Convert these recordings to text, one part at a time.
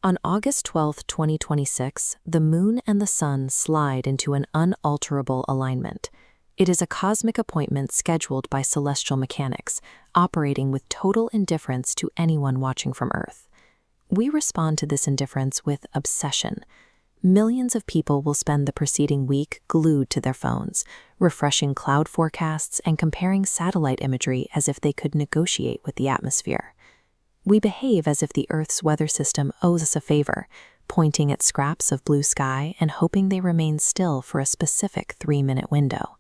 On August 12, 2026, the Moon and the Sun slide into an unalterable alignment. It is a cosmic appointment scheduled by celestial mechanics, operating with total indifference to anyone watching from Earth. We respond to this indifference with obsession. Millions of people will spend the preceding week glued to their phones, refreshing cloud forecasts and comparing satellite imagery as if they could negotiate with the atmosphere. We behave as if the Earth's weather system owes us a favor, pointing at scraps of blue sky and hoping they remain still for a specific 3-minute window.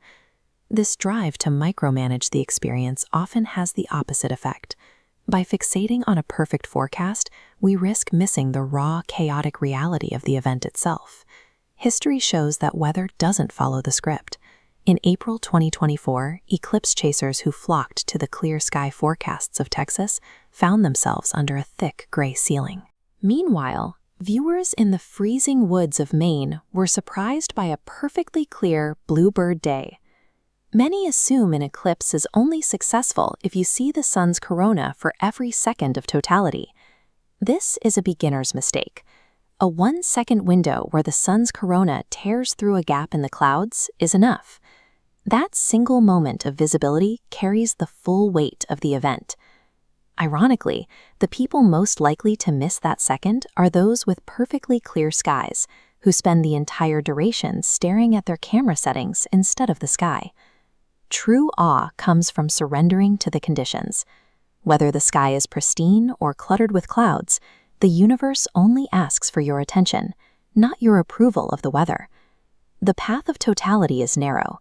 This drive to micromanage the experience often has the opposite effect. By fixating on a perfect forecast, we risk missing the raw, chaotic reality of the event itself. History shows that weather doesn't follow the script. In April 2024, eclipse chasers who flocked to the clear sky forecasts of Texas found themselves under a thick gray ceiling. Meanwhile, viewers in the freezing woods of Maine were surprised by a perfectly clear bluebird day. Many assume an eclipse is only successful if you see the sun's corona for every second of totality. This is a beginner's mistake. A 1-second window where the sun's corona tears through a gap in the clouds is enough. That single moment of visibility carries the full weight of the event. Ironically, the people most likely to miss that second are those with perfectly clear skies, who spend the entire duration staring at their camera settings instead of the sky. True awe comes from surrendering to the conditions. Whether the sky is pristine or cluttered with clouds, the universe only asks for your attention, not your approval of the weather. The path of totality is narrow.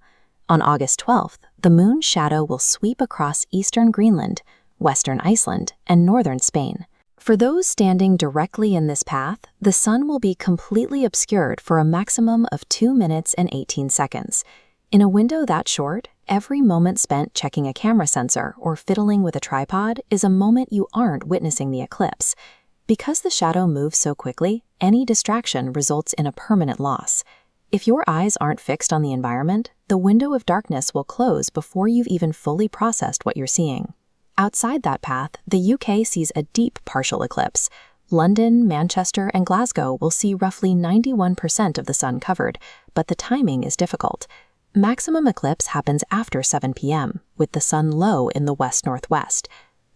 On August 12th, the moon's shadow will sweep across eastern Greenland, western Iceland, and northern Spain. For those standing directly in this path, the sun will be completely obscured for a maximum of 2 minutes and 18 seconds. In a window that short, every moment spent checking a camera sensor or fiddling with a tripod is a moment you aren't witnessing the eclipse. Because the shadow moves so quickly, any distraction results in a permanent loss. If your eyes aren't fixed on the environment, the window of darkness will close before you've even fully processed what you're seeing. Outside that path, the UK sees a deep partial eclipse. London, Manchester, and Glasgow will see roughly 91% of the sun covered, but the timing is difficult. Maximum eclipse happens after 7 p.m., with the sun low in the west-northwest.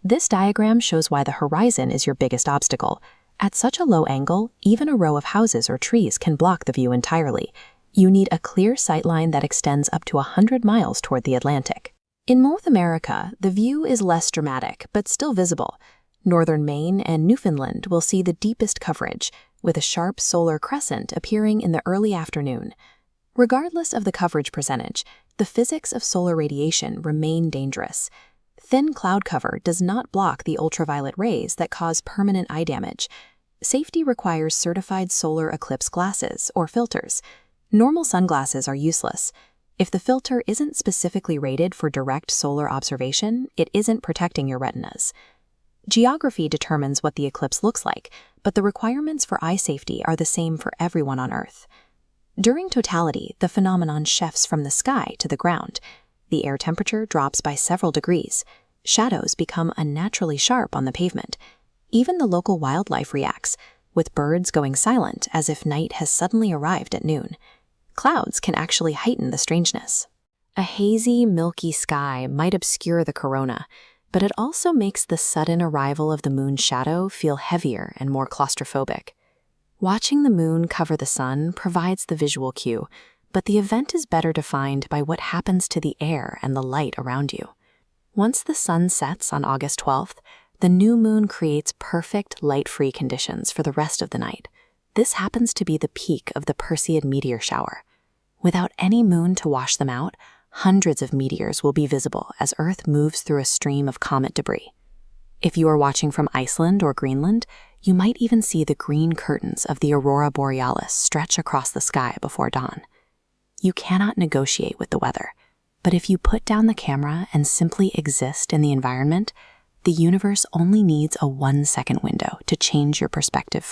This diagram shows why the horizon is your biggest obstacle. At such a low angle, even a row of houses or trees can block the view entirely. You need a clear sightline that extends up to 100 miles toward the Atlantic. In North America, the view is less dramatic, but still visible. Northern Maine and Newfoundland will see the deepest coverage, with a sharp solar crescent appearing in the early afternoon. Regardless of the coverage percentage, the physics of solar radiation remain dangerous. Thin cloud cover does not block the ultraviolet rays that cause permanent eye damage. Safety requires certified solar eclipse glasses or filters. Normal sunglasses are useless. If the filter isn't specifically rated for direct solar observation, it isn't protecting your retinas. Geography determines what the eclipse looks like, but the requirements for eye safety are the same for everyone on Earth. During totality, the phenomenon shifts from the sky to the ground. The air temperature drops by several degrees. Shadows become unnaturally sharp on the pavement. Even the local wildlife reacts, with birds going silent as if night has suddenly arrived at noon. Clouds can actually heighten the strangeness. A hazy, milky sky might obscure the corona, but it also makes the sudden arrival of the moon's shadow feel heavier and more claustrophobic. Watching the moon cover the sun provides the visual cue, but the event is better defined by what happens to the air and the light around you. Once the sun sets on August 12th, the new moon creates perfect light-free conditions for the rest of the night. This happens to be the peak of the Perseid meteor shower. Without any moon to wash them out, hundreds of meteors will be visible as Earth moves through a stream of comet debris. If you are watching from Iceland or Greenland, you might even see the green curtains of the aurora borealis stretch across the sky before dawn. You cannot negotiate with the weather, but if you put down the camera and simply exist in the environment, the universe only needs a 1-second window to change your perspective.